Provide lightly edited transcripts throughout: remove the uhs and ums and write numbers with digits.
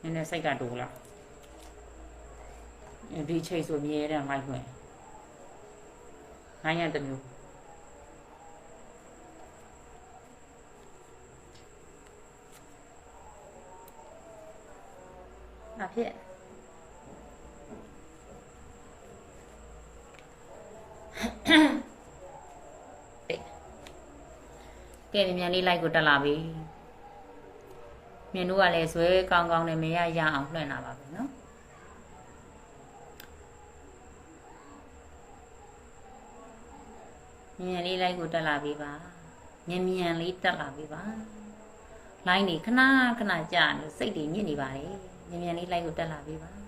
nên xây cả đủ là đi chơi rồi nhé là mai người hai nhà tận dụng là thiện cái nhà đi lại của ta làm gì miền núi là suối con này mấy ai già học lại nào bảo nó nhà đi lại của ta làm gì bà nhà đi ta làm gì bà lại này khana chả xây đi như này bà đấy nhà đi lại của ta làm gì bà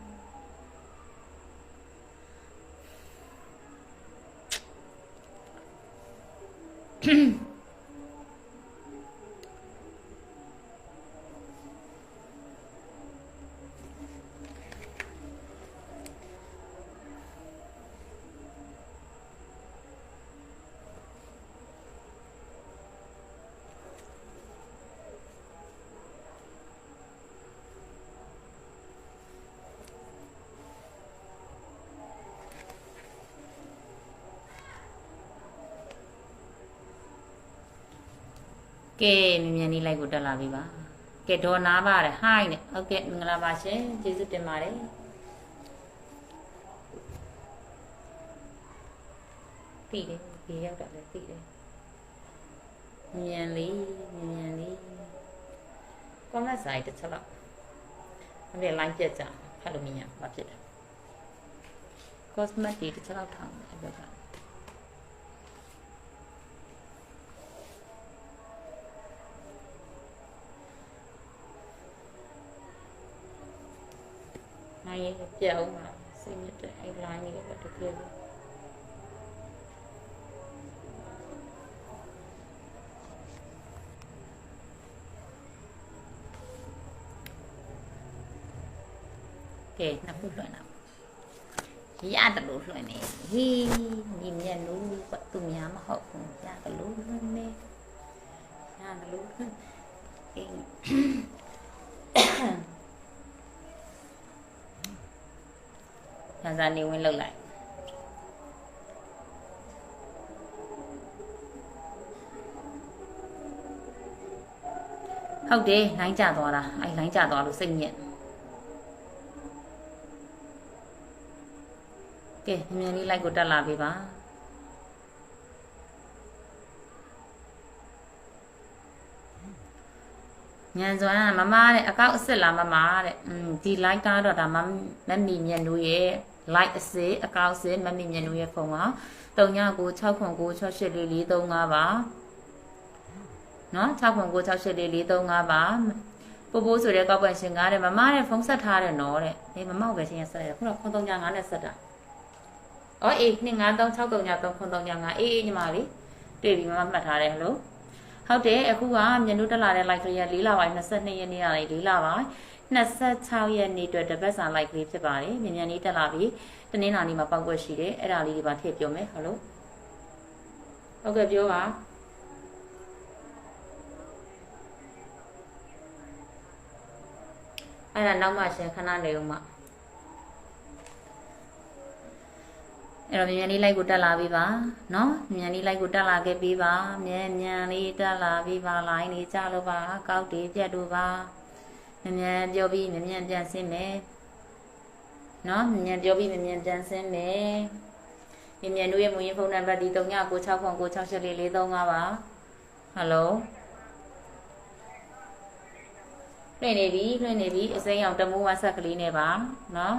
cái mình đi lại của ta làm gì bà cái đồ ná bà đấy hai này ok mình làm bà sẽ chỉ giúp tiền mà đấy tỷ đấy tỷ theo cả đấy tỷ đấy nhà lý con là giải được sao lắm để lạnh chết chả hay là mình nhỉ bắt chết cosmetic được sao thằng được cả hay chào mà sinh nhật anh lại như vậy được chưa kể nó phút rồi nào giá đã đủ rồi này hi nhìn nhà núi quậy tụm nhà mà họ cũng giá cả lú hơn nè giá là lú hơn nhà ra nhiều nguyên lực lại không đi lánh trả tòa là anh lánh trả tòa được sinh nhận ok mình đi lại của ta làm gì bà nhà rồi à mama đấy các sẽ làm mama đấy thì like cái đó là mắm mì nhà nuôi like sẽ các sẽ mắm mì nhà nuôi phòng á tàu nhà của cháu phòng của cháu sẽ lý tàu ngà bà nó cháu phòng của cháu sẽ lý tàu ngà bà bố rồi đấy các bạn sinh ngà đấy mama đấy phóng sát hà đấy nó đấy thế mama về sinh sát đấy không là không tàu nhà ngà đấy sát à nên ngà tàu cháu tàu nhà tàu không tàu nhà ngà nhưng mà đi để vì mama bắt hà đấy helloဟုတ်တယ်အခုကမြန်နုတက်လာတဲ့ live လေး4လပိုင်း22ရက်နေ့ကနေ4လပိုင်း26ရက်နေ့အတွက်တပတ်စာ live လေးဖြစ်ပါတယ်မြန်မြန်လေးတက်လာပြီတနင်္လာနေ့မှာပေါက်ကွက်ရှိတယ်အဲ့ဒါလေးတွေပါထည့်ပြောမယ်ဟုတ်လို့ဟုတ်ကဲ့ပြောပါအဲ့ဒါနောက်မှရှင်ခဏနေဦးမှာအဲ့တော့မြန်လေးလိုက်ကိုတက်လာပြီပါနော်မြန်လေးလိုက်ကိုတက်လာခဲ့ပြီပါမြန်လေးတက်လာပြီပါလိုင်းလေးကြလို့ပါကောက်တီပြတ်တို့ပါမြန်ပြောပြီးမြန်ပြန်ဆင်းမယ်နော်မြန်ပြောပြီးမြန်ပြန်ဆင်းမယ်မြန်တို့ရဲ့မူရင်းဖုန်းနံပါတ်ဒီ3996968443ပါဟယ်လိုလွှင့်နေပြီအစိမ်းအောင်တမိုးဝါဆက်ကလေးနဲ့ပါနော်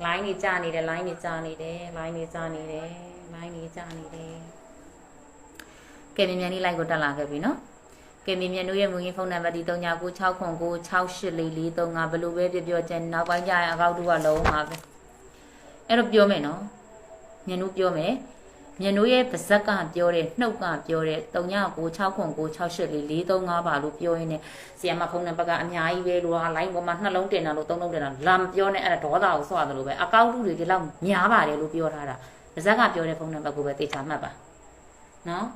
line နေကြာနေတယ် line နေကြာနေတယ်ကဲမြန်လေး like ကိုတက်လာခဲ့ပြီနော်ကဲမြန်တို့ရဲ့မူရင်းဖုန်းနံပါတ်ဒီ3996968443ဘယ်လိုပဲပြောချင်နောက်ပိုင်းကျရင်အကောက်တူကလုံးပါပဲအဲ့တော့ပြောမယ်နော်မြန်တို့ပြောမယ်မြန်တို့ရဲ့ပါဇက်ကပြောတယ်နှုတ်ကပြောတယ်3996968443ပါလို့ပြောရင်းနဲ့ဆီယမဖုန်းနံပါတ်ကအများကြီးပဲလို့ဟာ line ပေါ်မှာနှလုံးတင်တာလို့3လုံးတင်တာလမ်းပြောနေအဲ့ဒါဒေါသကိုဆွတယ်လို့ပဲအကောက်တူတွေဒီလောက်များပါတယ်လို့ပြောထားတာပါဇက်ကပြောတဲ့ဖုန်းနံပါတ်ကိုပဲတေချာမှတ်ပါနော်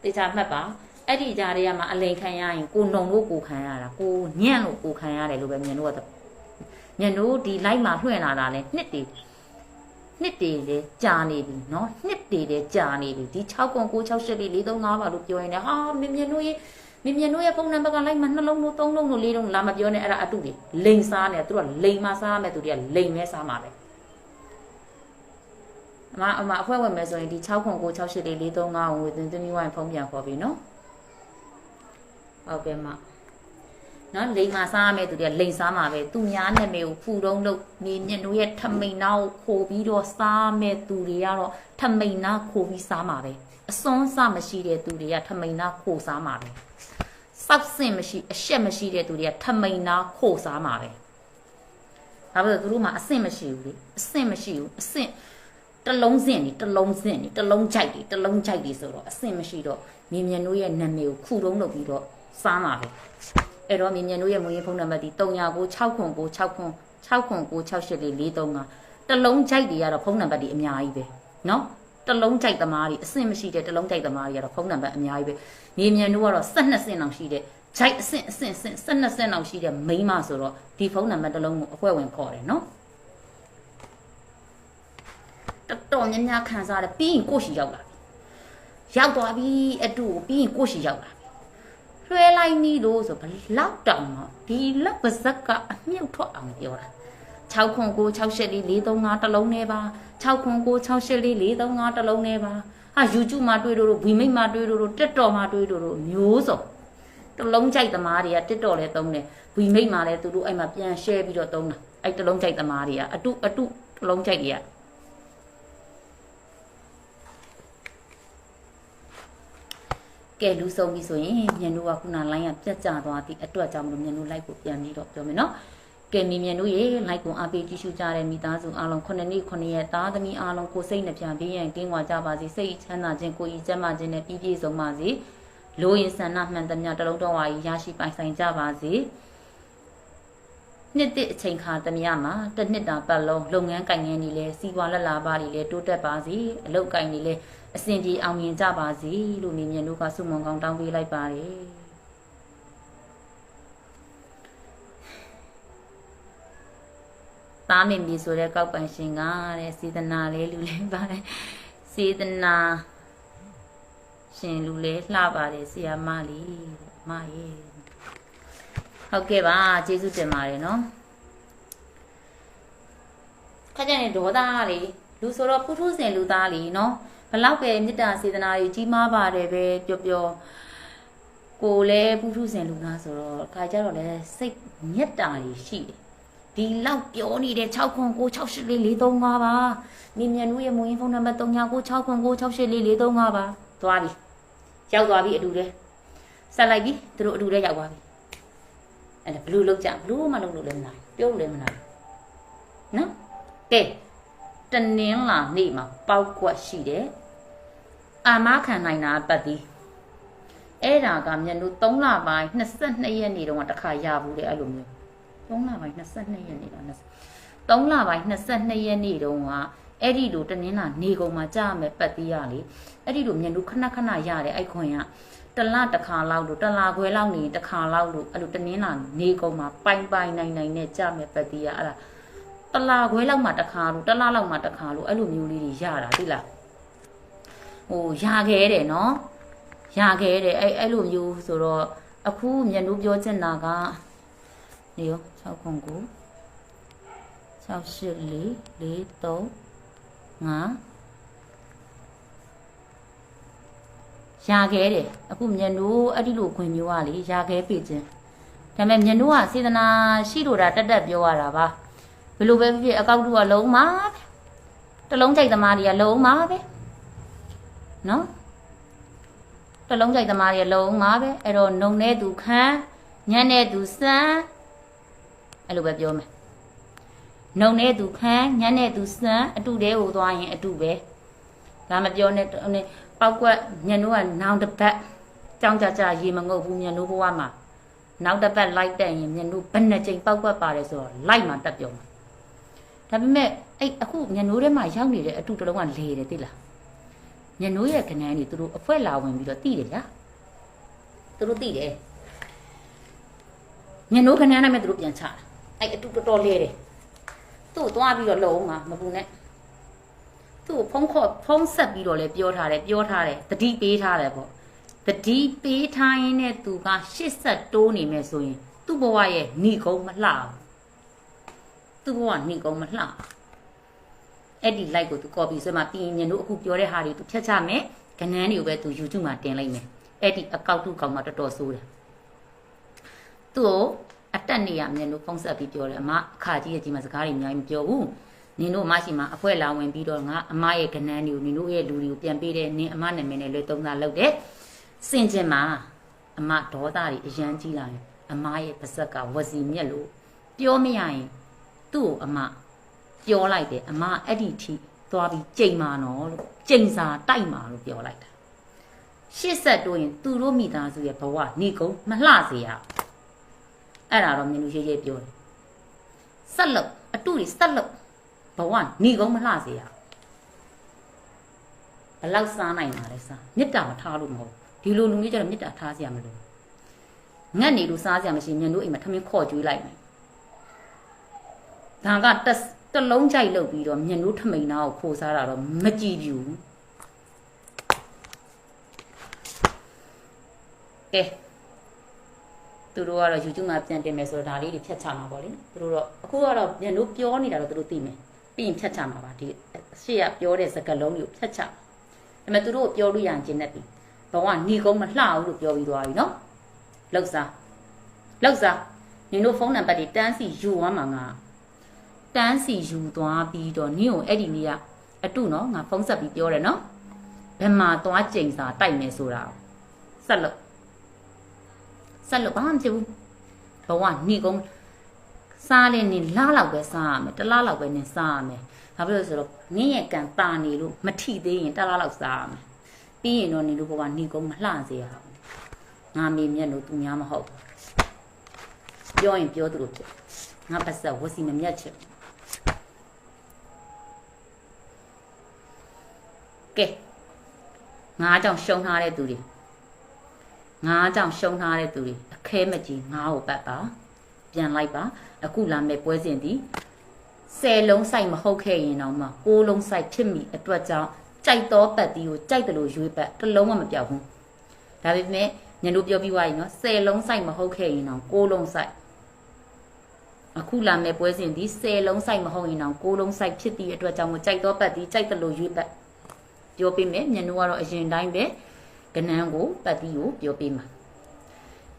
တေချာမှတ်ပါ အဲ့ဒီကြားတွေကမှအလိန်ခံရရင်ကိုနှုံလို့ကိုခံရတာကိုညံ့လို့ကိုခံရတယ်လို့ပဲမြန်တို့ကညံ့တို့ဒီ live မှာလွှင့်လာတာလဲနှစ်တည်လေကြာနေပြီเนาะနှစ်တည်လေကြာနေပြီဒီ6ကွန်9 6 8 4 3 5ပါလို့ပြောရင်လည်းဟာမြန်တို့ရဲ့ဖုန်းနံပါတ်က live မှာ2လုံးလို့3လုံးလို့4လုံးလာမပြောနဲ့အဲ့ဒါအတုတွေလိန်စားနေသူတို့ကလိန်မစားမယ်သူတွေကလိန်မဲစားမှာပဲအမအဖွဲ့ဝင်မယ်ဆိုရင်ဒီ6ခွန်9 6 8 4 3 5ကိုဝေသွင်းသွင်းပြီးဝိုင်းဖုန်းပြန်ခေါ်ပြီနော်ဟုတ်ကဲ့မနော်လိန်မစားမယ်သူတွေကလိန်စားမှာပဲသူများနာမည်ကိုဖူတုံးလို့နေမြင့်တို့ရဲ့ထမိန်နာကိုခိုးပြီးတော့စားမယ်သူတွေကတော့ထမိန်နာခိုးပြီးစားမှာပဲအစွန်းစမရှိတဲ့သူတွေကထမိန်နာခိုးစားမှာပဲစောက်စင်မရှိအရှက်မရှိတဲ့သူတွေကထမိန်နာခိုးစားမှာပဲဒါပေမဲ့သူတို့မှာအဆင့်မရှိဘူးလေအဆင့်မရှိဘူးအဆင့်တလုံးစင်နေတလုံးကြိုက်နေတလုံးကြိုက်နေဆိုတော့အဆင်မရှိတော့မြင်မြန်တို့ရဲ့နာမည်ကိုခုတုံးလုပ်ပြီးတော့စားမှာပဲအဲ့တော့မြင်မြန်တို့ရဲ့မွေးဖုန်းနံပါတ်ဒီ396 6ခွန်9 6ခွန်6ခွန်9 6 8 4 3 5တလုံးကြိုက်တွေကတော့ဖုန်းနံပါတ်ဒီအများကြီးပဲเนาะတလုံးကြိုက်သမားတွေအဆင်မရှိတဲ့တလုံးကြိုက်သမားတွေကတော့ဖုန်းနံပါတ်အများကြီးပဲမြင်မြန်တို့ကတော့12ဆင့်လောက်ရှိတဲ့ဂျိုက်အဆင့်12ဆင့်လောက်ရှိတဲ့မိန်းမဆိုတော့ဒီဖုန်းနံပါတ်တစ်လုံးကိုအဖွဲဝင်ခေါ်တယ်เนาะတော်များများခံစားတယ်ပြီးရင်ကိုရှိရောက်လာပြီရောက်သွားပြီအတူပြီးရင်ကိုရှိရောက်လာပြီလွှဲလိုက်နီးလို့ဆိုဘလောက်တောင်တော့ဒီလက်ပါဇက်ကအမြုပ်ထွက်အောင်ပြောတာ6ခွန်9 6 8 4 4 3 5တလုံးနဲ့ပါ6ခွန်9 6 8 4 4 3 5တလုံးနဲ့ပါဟာ YouTube မှာတွေ့လို့ဗီမိတ်မှာတွေ့လို့ TikTok မှာတွေ့လို့မျိုးစုံတလုံးကြိုက်သမားတွေက TikTok လည်းသုံးတယ်ဗီမိတ်မှာလည်းသူတို့အဲ့မှာပြန် share ပြီးတော့သုံးတာအဲ့တလုံးကြိုက်သမားတွေကအတုတလုံးကြိုက်တွေကကဲလူဆုံးပြီဆိုရင်မြန်တို့ကခုန line ကပြတ်ကျသွားသည့်အတွက်ကြောင့်မလို့မြန်တို့ like ကိုပြန်ပြီးတော့ပြောမယ်နော်ကဲမြန်တို့ရေ like ကိုအားပေးကြည့်ရှုကြတဲ့မိသားစုအားလုံး9နှစ်9ရက်သားသမီးအားလုံးကိုစိတ်နှပြဘေးရန်ကင်းဝါကြပါစေစိတ်ချမ်းသာခြင်းကိုယ်ကြီးကျန်းမာခြင်းနဲ့ပြည့်ပြည့်စုံပါစေလိုရင်ဆန္ဒမှန်သမျှတလုံးတော်ဝါကြီးရရှိပိုင်ဆိုင်ကြပါစေနှစ်တစ်အချိန်ခါသမျှမှာတစ်နှစ်တာပတ်လုံးလုပ်ငန်းကိုင်ငန်းတွေလည်းစီးပွားလက်လာပါတွေလည်းတိုးတက်ပါစေအလုပ်ကိုင်တွေလည်းအစဉ်ပြေအောင်မြင်ကြပါစေလို့မြင်မြန်တို့ကဆုမွန်ကောင်းတောင်းပေးလိုက်ပါတယ်သားမင်ပြီဆိုတဲ့ကောက်ပန်ရှင်ကတဲ့စေတနာလေးလူလေးပါတယ်စေတနာရှင်လူလေးလှပါတယ်ဆရာမလေးမရဲ့ဟုတ်ကဲ့ပါကျေးဇူးတင်ပါတယ်နော်ခက်ကြတဲ့ဒေါသလေးလူဆိုတော့ဖူးထူးစင်လူသားလေးနော်ဘလောက်ပဲမေတ္တာစေတနာကြီးကြီးမားပါတယ်ပဲပြောကိုလည်းဖူးထူးစင်လူသားဆိုတော့ခါကြတော့လည်းစိတ်မြတ်တာကြီးရှိတယ်ဒီလောက်ပြောနေတဲ့6ခွန်9 6 8 4 4 3 5ပါမြင်မြန်တို့ရဲ့မွေးဖုန်းနံပါတ်39 6ခွန်9 6 8 4 4 3 5ပါသွားပြီရောက်သွားပြီအတူတည်းဆက်လိုက်ပြီသူတို့အတူတည်းရောက်သွားပြီအဲ့ဒါဘလူးလောက်ကြဘလူးမှလုံးလို့လည်းမနိုင်ပြောလို့လည်းမနိုင်နော်ကဲတနင်္လာနေ့မှာပေါက်ကွက်ရှိတယ်အာမခံနိုင်တာပတ်သည်အဲ့ဒါကမြန်တို့3လပိုင်း22ရက်နေ့တုန်းကတစ်ခါရဘူးလေအဲ့လိုမျိုး3လပိုင်း22ရက်နေ့လား3လပိုင်း22ရက်နေ့တုန်းကအဲ့ဒီလိုတနင်္လာနေကုန်မှာကြာမယ်ပတ်သည်ရလေအဲ့ဒီလိုမြန်တို့ခဏခဏရတယ်အဲ့ခွင်ကတလတစ်ခါလောက်လို့တလခွဲလောက်နေတစ်ခါလောက်လို့အဲ့လိုတနင်္လာနေကုန်မှာပိုင်နိုင်နဲ့ကြာမယ်ပတ်သည်ရအဲ့ဒါတလခွဲလောက်မှတစ်ခါလို့တလလောက်မှတစ်ခါလို့အဲ့လိုမျိုးလေးတွေရတာသိလားဟိုရခဲ့တယ်နော်ရခဲ့တယ်အဲ့လိုမျိုးဆိုတော့အခုမြန်တို့ပြောချင်တာကနေရော6ခွန်9 6 8 4 4 3 5ရခဲ့တယ်အခုမြန်တို့အဲ့ဒီလိုခွင်မျိုးကလေရခဲ့ပြီချင်းဒါပေမဲ့မြန်တို့ကစေတနာရှိလို့တာတက်ပြောရတာပါဘယ်လိုပဲဖြစ်ဖြစ်အကောက်တို့ကလုံးမှာတလုံးကြိုက်သမားတွေကလုံးမှာပဲနော်တလုံးကြိုက်သမားတွေလုံးမှာပဲအဲ့တော့နှုံတဲ့သူခမ်းညံ့တဲ့သူစမ်းအဲ့လိုပဲပြောမယ်နှုံတဲ့သူခမ်းညံ့တဲ့သူစမ်းအတူတည်းကိုသွားရင်အတူပဲဒါမပြောနဲ့ပောက်ကွက်ညံတို့ကနောင်တစ်ပတ်ကြောင်းကြရေမငုပ်ဘူးညံတို့ဘဝမှာနောက်တစ်ပတ်လိုက်တက်ရင်ညံတို့ဘယ်နှကြိမ်ပောက်ကွက်ပါတယ်ဆိုတော့လိုက်မှတက်ပြောမှာဒါပေမဲ့အဲ့အခုညံတို့ထဲမှာရောက်နေတဲ့အတူတလုံးကလေတယ်သိလားညနိုးရဲ့ခဏန်းတွေသူတို့အဖွဲလာဝင်ပြီးတော့တိတယ်ဗျာ သူတို့သိတယ်ညနိုးခဏနဲ့မဲ့သူတို့ပြန်ချတာအဲ့အတူတော်တော်လဲတယ်သူ့ကိုသွားပြီးတော့လုံမှာမပူနဲ့သူ့ကိုဖုံးဆက်ပြီးတော့လဲပြောထားတယ်တတိပေးထားတယ်ပေါ့တတိပေးထားရင်းနဲ့သူကရှစ်ဆက်တိုးနေမယ်ဆိုရင်သူ့ဘဝရဲ့ဏိကုံမလှဘူးသူ့ဘဝဏိကုံမလှအဲ့ဒီ like ကိုသူ copy ဆွဲမှာပြီးရင်ညတို့အခုပြောတဲ့ဟာတွေသူဖြတ်ချမယ်ကဏ္ဍတွေကိုပဲသူ YouTube မှာတင်လိုက်မယ်အဲ့ဒီအကောက်တုကောင်မှတော်တော်ဆိုးတယ်သူ့ကိုအတက်နေရညတို့ဖုံးဆက်ပြီးပြောတယ်အမအခါကြီးရဲ့ကြီးမှာစကားတွေအများကြီးမပြောဘူးနင်တို့မရှိမှာအဖွဲလာဝင်ပြီးတော့ငါအမရဲ့ကဏ္ဍတွေကိုနင်တို့ရဲ့လူတွေကိုပြန်ပေးတယ်နင်အမနာမည်နဲ့လွယ်သုံးစားလုပ်တယ်စင်ကျင်မှာအမဒေါသတွေအရန်ကြီးလာရင်အမရဲ့ပါဇက်ကဝစီမြက်လို့ပြောမရရင်သူ့ကိုအမပြောလိုက်တယ်အမအဲ့ဒီထိသွားပြီးကြိမ်မာနော်လို့ကြိမ်စာတိုက်မာလို့ပြောလိုက်တာရှစ်ဆက်တိုးရင်သူတို့မိသားစုရဲ့ဘဝဏိကုံမလှစေရအဲ့ဒါတော့မြင်လို့ရေးပြောတယ်ဆက်လို့အတူတွေဆက်လို့ဘဝဏိကုံမလှစေရဘလောက်စားနိုင်ပါလဲစားမေတ္တာမထားလို့မဟုတ်ဒီလိုလူမျိုးကျတော့မေတ္တာထားစရာမလိုငတ်နေလို့စားစရာမရှိမြင်လို့အိမ်မှာထမင်းခေါ်ကျွေးလိုက်မယ်ဒါကတလုံးကြိုက်လုပ်ပြီးတော့မြင်လို့ထမိန်သားကိုခိုးစားတာတော့မကြည့်ဘူးကဲသူတို့ကတော့ YouTube မှာပြန်တင်မယ်ဆိုတော့ဒါလေးတွေဖြတ်ချမှာပေါ့လေသူတို့တော့အခုကတော့မြင်လို့ပြောနေတာတော့သူတို့သိမယ်ပြီးရင်ဖြတ်ချမှာပါဒီရှေ့ကပြောတဲ့စကားလုံးတွေကိုဖြတ်ချဒါပေမဲ့သူတို့ပြောလို့ရရင်ကျင်းနေပြီဘဝဏီကုန်းမလှဘူးလို့ပြောပြီးသွားပြီနော်လောက်စားနင်တို့ဖုန်းနံပါတ်တွေတန်းစီယူသွားမှာငါတန်းစီယူသွားပြီးတော့နင့်ကိုအဲ့ဒီနေ့ကအတုနော်ငါဖုန်းဆက်ပြီးပြောတယ်နော်ဘယ်မှာသွားကြိမ်စာတိုက်မယ်ဆိုတာဆက်လို့ဘာမှမဖြစ်ဘူးဘဝဏီကုန်းစားလဲနင်လားလောက်ပဲစားရမယ်တစ်လားလောက်ပဲနင်စားရမယ်ဘာဖြစ်လို့ဆိုတော့နင့်ရဲ့ကံတာနေလို့မထိသေးရင်တစ်လားလောက်စားရမယ်ပြီးရင်တော့နင်တို့ဘဝဏီကုန်းမလှစေရဘူးငါမေမြတ်လို့သူများမဟုတ်ပြောရင်ပြောသူတို့ဖြစ်ငါပတ်ဆက်ဝစီမမြတ်ချင်ကဲငါကြောင့်ရှုံထားတဲ့သူတွေအခဲမကြီးငါ့ကိုပတ်ပါပြန်လိုက်ပါအခုလာမဲ့ပွဲစဉ်ဒီ10လုံးစိုက်မဟုတ်ခဲ့ရင်တော့မှ6လုံးစိုက်ဖြစ်မိအတွက်ကြောင့်ကြိုက်တော့ပတ်ဒီကိုကြိုက်တယ်လို့ရွေးပတ်တစ်လုံးမှမပြောက်ဘူးဒါပေမဲ့ညတို့ပြောပြီးွားရင်နော်10လုံးစိုက်မဟုတ်ခဲ့ရင်တော့6လုံးစိုက်အခုလာမဲ့ပွဲစဉ်ဒီ10လုံးစိုက်မဟုတ်ရင်တော့6လုံးစိုက်ဖြစ်သည့်အတွက်ကြောင့်ကိုကြိုက်တော့ပတ်ဒီကြိုက်တယ်လို့ရွေးပတ်ပြောပေးမယ်ညတို့ကတော့အရင်တိုင်းပဲကနန်းကိုပတ်ဒီကိုပြောပေးမှာ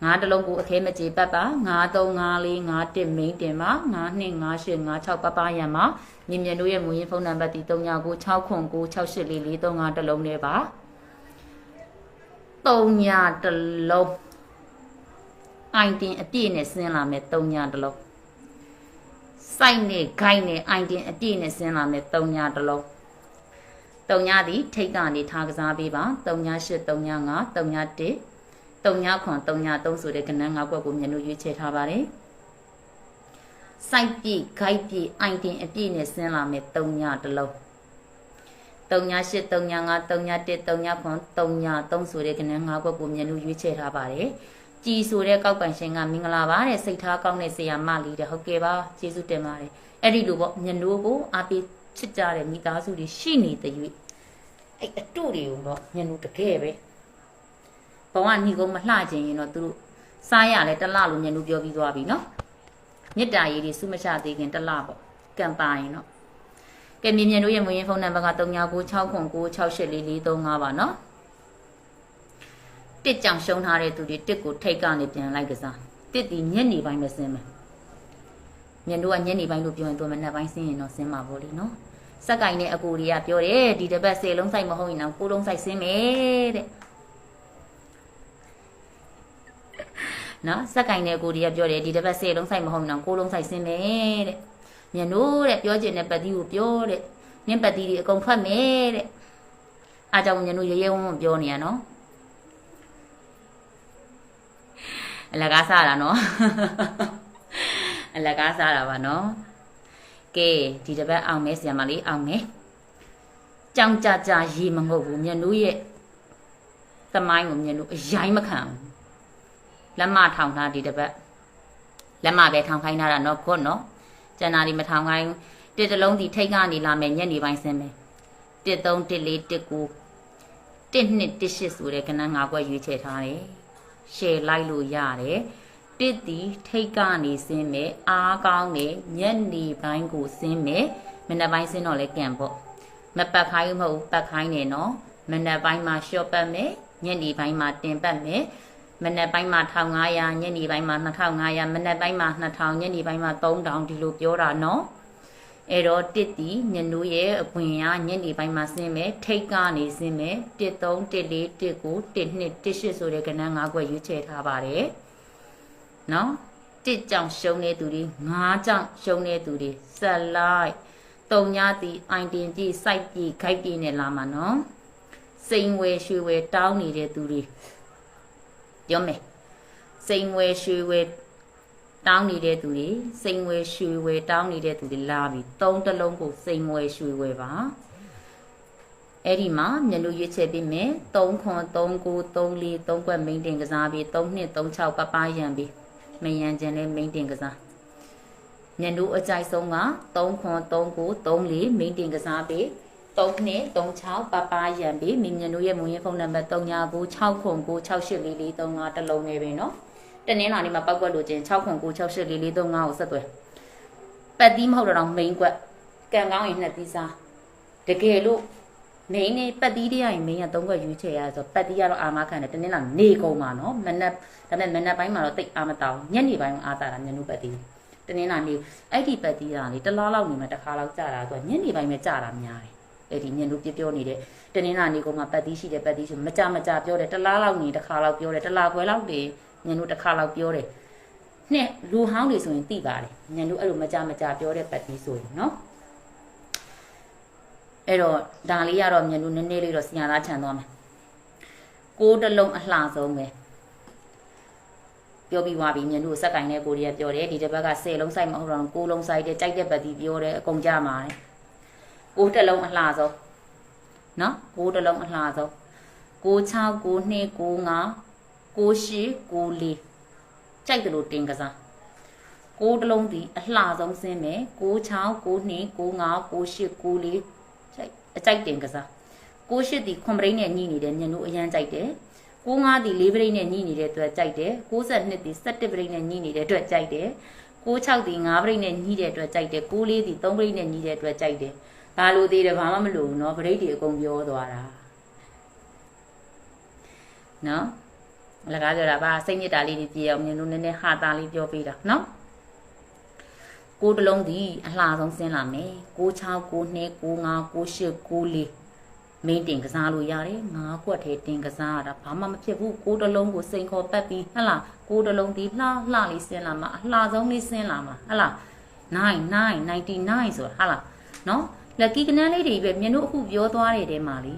ငါးတလုံးကိုအခဲမကြေပတ်ပါ9 3 5 4 5 1မိန်တင်ပါ9 2 5 8 5 6ပပရံမှာမြင်တို့ရဲ့မူရင်းဖုန်းနံပါတ်ဒီ39969443 တလုံးနဲ့ပါ3ညတလုံးအိုင်တင်အပြည့်နဲ့ဆင်းလာမယ်3ညတလုံးစိုက်နဲ့ဂိုက်နဲ့အိုင်တင်အပြည့်နဲ့ဆင်းလာမယ်3ညတလုံး3ညသည်ထိတ်ကနေထားကစားပေးပါ3ည8 3ည5 3ည1 3ညခွန်3ည3ဆိုတဲ့ကဏ္ဍ9ကွက်ကိုမြင်လို့ရွေးချယ်ထားပါတယ်စိုက်ပြည့်ဂိုက်ပြည့်အိုင်တင်အပြည့်နဲ့ဆင်းလာမယ်3ညတလုံး3ည8 3ည5 3ည1 3ညခွန်3ည3ဆိုတဲ့ကဏ္ဍ9ကွက်ကိုမြင်လို့ရွေးချယ်ထားပါတယ်ကြည်ဆိုတဲ့ကောက်ပိုင်ရှင်ကမင်္ဂလာပါတဲ့စိတ်ထားကောင်းတဲ့ဆရာမလေးတဲ့ဟုတ်ကဲ့ပါကျေးဇူးတင်ပါတယ်အဲ့ဒီလိုပေါ့မြင်တို့ကိုအားပေးချစ်ကြတဲ့မိသားစုတွေရှိနေတဲ့၍အဲ့အတုတွေကိုတော့မြင်တို့တကယ်ပဲဘဝဏီကုန်းမလှခြင်းရင်တော့သူတို့စားရလဲတလလို့မြင်လို့ပြောပြီးသွားပြီနော်မေတ္တာရေးတွေစုမချသေးခင်တလပေါ့ကံပါရင်တော့ကဲမြင်တို့ရဲ့မွေးရင်ဖုန်းနံပါတ်က3996968443ပါနော်တစ်ကြောင်ရှုံးထားတဲ့သူတွေတစ်ကိုထိတ်ကနေပြန်လိုက်ကစားတစ်ဒီညနေပိုင်းပဲဆင်းမယ်မြင်တို့ကညနေပိုင်းလို့ပြောရင်သူမနက်ပိုင်းဆင်းရင်တော့ဆင်းမှာပေါ့လေနော်စက်ကင်နဲ့အကိုတွေကပြောတယ်ဒီတစ်ပတ်10လုံးစိုက်မဟုတ်ရင်တော့9လုံးစိုက်ဆင်းမယ်တဲ့နော်စက်ကင်နဲ့ကိုဒီကပြောတယ်ဒီတစ်ပတ်10လုံးစိုက်မဟုတ်ရင်တော့9လုံးစိုက်ဆင်းမယ်တဲ့မြင်တို့တဲ့ပြောချင်တဲ့ပတ်တီးကိုပြောတဲ့နင်းပတ်တီးတွေအကုန်ထွက်မယ်တဲ့အားကြောင့်မြင်တို့ရဲရဲဝံ့ဝံ့ပြောနေရနော်အလကားစားတာနော်အလကားစားတာပါနော်ကဲဒီတစ်ပတ်အောင်မဲဆရာမလေးအောင်မဲကြောင်ကြရေမငုတ်ဘူးမြင်တို့ရဲ့သမိုင်းကိုမြင်တို့အရိုင်းမခံဘူး လက်မထောင်ထားဒီတစ်ပတ်လက်မပဲထောင်ခိုင်းထားတာနော်ခွတ်နော်ကျန်တာဒီမထောင်ခိုင်းတစ်တလုံးဒီထိတ်ကနေလာမယ်ညနေပိုင်းဆင်းမယ်1 3 1 4 1 9 1 2 1 8ဆိုတဲ့ကဏ္ဍ၅ခွက်ရွေးချယ်ထားတယ်ရှယ်လိုက်လို့ရတယ်တစ်ဒီထိတ်ကနေဆင်းမယ်အားကောင်းတယ်ညနေပိုင်းကိုဆင်းမယ်မနက်ပိုင်းဆင်းတော့လဲကံပေါ့မပတ်ခိုင်းမဟုတ်ပတ်ခိုင်းနေနော်မနက်ပိုင်းမှာရှော့ပတ်မယ်ညနေပိုင်းမှာတင်ပတ်မယ်မနက်ပိုင်းမှာ1500ညနေပိုင်းမှာ2500မနက်ပိုင်းမှာ2000ညနေပိုင်းမှာ3000ဒီလိုပြောတာနော်အဲ့တော့တစ်တီညနူးရဲ့အဝင်ကညနေပိုင်းမှာဆင်းမယ်ထိတ်ကနေဆင်းမယ်1 3 1 4 1 9 1 2 1 8ဆိုတဲ့ကဏ္ဍ၅ခွက်ရွေးချယ်ထားပါတယ်နော်တစ်ကြောင့်ရှုံးတဲ့သူတွေ5ကြောင့်ရှုံးတဲ့သူတွေဆက်လိုက်3ညတီအိုင်တင်ကြည့်စိုက်ကြည့်ခိုက်ကြည့်နဲ့လာမှာနော်စိန်ဝဲရွှေဝဲတောင်းနေတဲ့သူတွေပြောမယ်စိန်ဝဲရွှေဝဲတောင်းနေတဲ့သူတွေစိန်ဝဲရွှေဝဲတောင်းနေတဲ့သူတွေလာပြီ3တလုံးကိုစိန်ဝဲရွှေဝဲပါအဲ့ဒီမှာမျက်နှာရွေးချက်ပေးမယ်3ခွန်3 9 3 4 3ကွက်မိန်တင်ကစားပြီး3 2 3 6ပပရံပြီးမရံကျင်လဲမိန်တင်ကစားမျက်နှာအကြိုက်ဆုံးက3ခွန်3 9 3 4မိန်တင်ကစားပြီး3 2 3 6ပပရံပြီးမိမျက်နှာရဲ့မွေးဖုန်းနံပါတ်3 9 9 6ခွန်9 6 8 4 4 3 5တလုံးနေပြီနော်တနင်္လာနေ့မှာပောက်ကွက်လို့ချင်း6ခွန်9 6 8 4 4 3 5ကိုဆက်သွယ်ပတ်သီးမဟုတ်တော့မိန်ကွက်ကံကောင်းရင်2သီးစားတကယ်လို့မိန်နဲ့ပတ်သီးတရားရင်မိန်က3ခွက်ရွေးချယ်ရဆိုပတ်သီးကတော့အာမခံတယ်တနင်္လာနေကုန်ပါနော်မနက်ဒါပေမဲ့မနက်ပိုင်းမှာတော့တိတ်အာမတောင်းညနေပိုင်းမှာအာတာတာညနုပတ်သီးတနင်္လာနေ့အဲ့ဒီပတ်သီးကလေတလားလောက်နေမှာတစ်ခါလောက်ကြာတာဆိုညနေပိုင်းပဲကြာတာများတယ်အဲ့ဒီညနုပြောနေတဲ့တနင်္လာနေ့ကမှပတ်သီးရှိတယ်ပတ်သီးဆိုမကြပြောတယ်တလားလောက်နေတစ်ခါလောက်ပြောတယ်တလားခွဲလောက်နေညနုတစ်ခါလောက်ပြောတယ်နဲ့လူဟောင်းတွေဆိုရင်သိပါတယ်ညနုအဲ့လိုမကြပြောတဲ့ပတ်သီးဆိုရင်နော်အဲ့တော့ဒါလေးရတော့ညနုနည်းနည်းလေးတော့စညာသားခြံသွားမယ်6တလုံးအလှဆုံးပဲပြောပြီးသွားပြီညနုစက်ကင်နဲ့ကိုရီးယားပြောတယ်ဒီတစ်ဘက်က10လုံးစိုက်မဟုတ်တော့9လုံးစိုက်တယ်ကြိုက်တဲ့ပတ်သီးပြောတယ်အကုန်ကြမှာတယ်6တလုံးအလှဆုံးနော်6တလုံးအလှဆုံး6 6 9 2 9 5 9 8 9 4ကြိုက်တယ်လို့တင်ကစား6တလုံးဒီအလှဆုံးဆင်းမယ်6 6 9 2 9 5 9 8 9 4အကြိုက်တင်ကစား6 8ဒီခွန်ပရိတ်နဲ့ညှိနေတယ်ညနုအရန်ကြိုက်တယ်6 5ဒီ4ပရိတ်နဲ့ညှိနေတဲ့အတွက်ကြိုက်တယ်62ဒီ17ပရိတ်နဲ့ညှိနေတဲ့အတွက်ကြိုက်တယ်6 6ဒီ5ပရိတ်နဲ့ညှိတဲ့အတွက်ကြိုက်တယ်6 4ဒီ3ပရိတ်နဲ့ညှိတဲ့အတွက်ကြိုက်တယ်ဒါလိုသေးတယ်ဘာမှမလို့ဘူးเนาะပရိတ်တွေအကုန်ပြောသွားတာเนาะလကားပြောတာပါစိတ်ညစ်တာလေးတွေပြေအောင်ညနုနည်းနည်းဟာတာလေးပြောပေးတာเนาะ6တလုံးဒီအလှဆုံးဆင်းလာမယ်6 6 9 2 9 5 9 8 9 4မိန်တင်ကစားလို့ရတယ်9ခွက်ထဲတင်ကစားရတာဘာမှမဖြစ်ဘူး6တလုံးကိုစိန်ခေါ်ပတ်ပြီးဟဟလား6တလုံးဒီလှလေးဆင်းလာမှာအလှဆုံးလေးဆင်းလာမှာဟဟလား99ဆိုတာဟဟလားနော်လက်ကီကနန်းလေးတွေပဲမြင်တို့အခုပြောသွားတဲ့တဲမှာလေ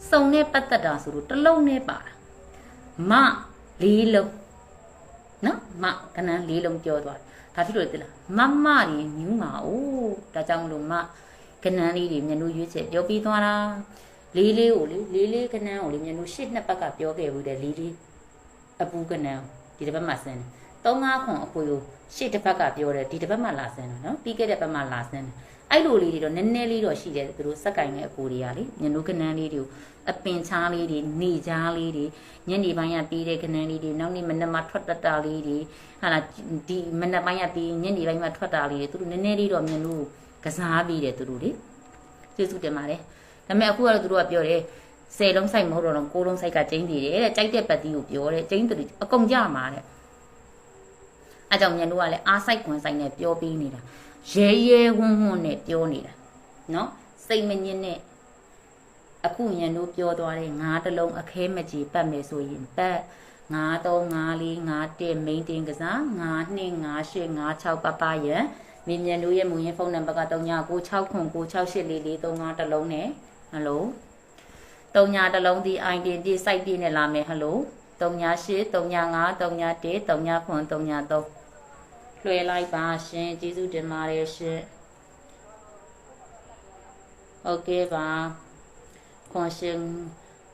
စုံနဲ့ပတ်သက်တာဆိုလို့တလုံးနဲ့ပါတာမ4လုံးနော်မကနန်း4လုံးပြောသွားဒါဖြစ်လို့တလားမမတွေမြူးမှာအိုးဒါကြောင့်မလို့မကနန်းလေးတွေမြင်တို့ရွေးချက်ပြောပြီးသွားတာလေးလေးကိုလေလေးလေးကနန်းကိုလေမြင်တို့ရှစ်နှစ်ပတ်ကပြောခဲ့ဘူးတဲ့လေးလေးအပူကနန်းဒီတစ်ပတ်မှဆင်းတယ်3 5ခွန်အခွေကိုရှစ်တစ်ပတ်ကပြောတယ်ဒီတစ်ပတ်မှလာဆင်းတယ်နော်ပြီးခဲ့တဲ့ပတ်မှလာဆင်းတယ်အဲ့လိုလေးတွေတော့နည်းနည်းလေးတော့ရှိတယ်သူတို့စက်ကင်နဲ့အကိုတွေကလေမြင်တို့ကနန်းလေးတွေကိုအပင်ချားလေးတွေနေချားလေးတွေညနေပိုင်းကပြီးတဲ့ကနန်းလေးတွေနောက်နေ့မနက်မှထွက်တတာလေးတွေဟာလာဒီမနက်ပိုင်းကပြီးညနေပိုင်းမှထွက်တာလေးတွေသူတို့နည်းနည်းလေးတော့မြင်လို့ကစားပြီးတယ်သူတို့လေကျေးဇူးတင်ပါတယ်ဒါပေမဲ့အခုကတော့သူတို့ကပြောတယ်10လုံးစိုက်မဟုတ်တော့9လုံးစိုက်ကကျင်းတည်တယ်တဲ့ကြိုက်တဲ့ပတ်တီးကိုပြောတယ်ကျင်းတူအကုန်ကြမှာတဲ့အဲကြောင့်မြန်တို့ကလည်းအားစိုက်ခွန်ဆိုင်နဲ့ပြောပြီးနေတာရဲရဲဝန်းဝန်းနဲ့ပြောနေတာနော်စိတ်မညစ်နဲ့အခုမြန်တို့ပြောသွားတဲ့9တလုံးအခဲမကြီးပတ်မယ်ဆိုရင်ပတ်9 3 5 4 5 1မိန်တင်ကစား9 2 5 8 5 6ပပရံမိမြန်တို့ရဲ့မူရင်းဖုန်းနံပါတ်က3996ခွန်9 6 8 4 4 3 5တလုံးနဲ့ဟယ်လို3ညတလုံးဒီအိုင်တင်ပြစိုက်ပြနဲ့လာမယ်ဟယ်လို3ည8 3ည5 3ည1 3ညခွန်3ည3လွှဲလိုက်ပါရှင်ကျေးဇူးတင်ပါတယ်ရှင်โอเคပါခွန်ရှင်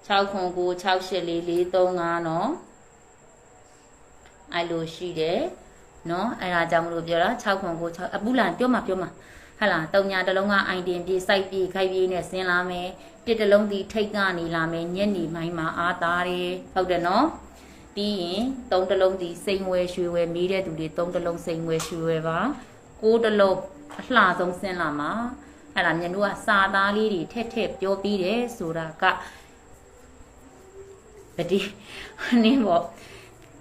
6ခွန်9 6 8 4 4 3 5နော် အဲ့လိုရှိတယ်နော်အဲ့ဒါကြောင့်မလို့ပြောတာ6ခွန်ကို6အပူလာပြောမှာဟလာတုံညာတစ်လုံးကအိုင်တင်ပြေးစိုက်ပြေးခိုက်ပြေးနဲ့ဆင်းလာမယ်တစ်တစ်လုံးဒီထိတ်ကနေလာမယ်ညက်နေမိုင်းမှာအားသားတယ်ဟုတ်တယ်နော်ပြီးရင်3တစ်လုံးဒီစိန်ဝဲရွှေဝဲမေးတဲ့သူတွေ3တစ်လုံးစိန်ဝဲရွှေဝဲပါ6တစ်လုံးအလှဆုံးဆင်းလာမှာအဲ့ဒါမြန်တို့ကစာသားလေးတွေထက်ပြောပြီးတယ်ဆိုတာကဗတိနင်းပေါ့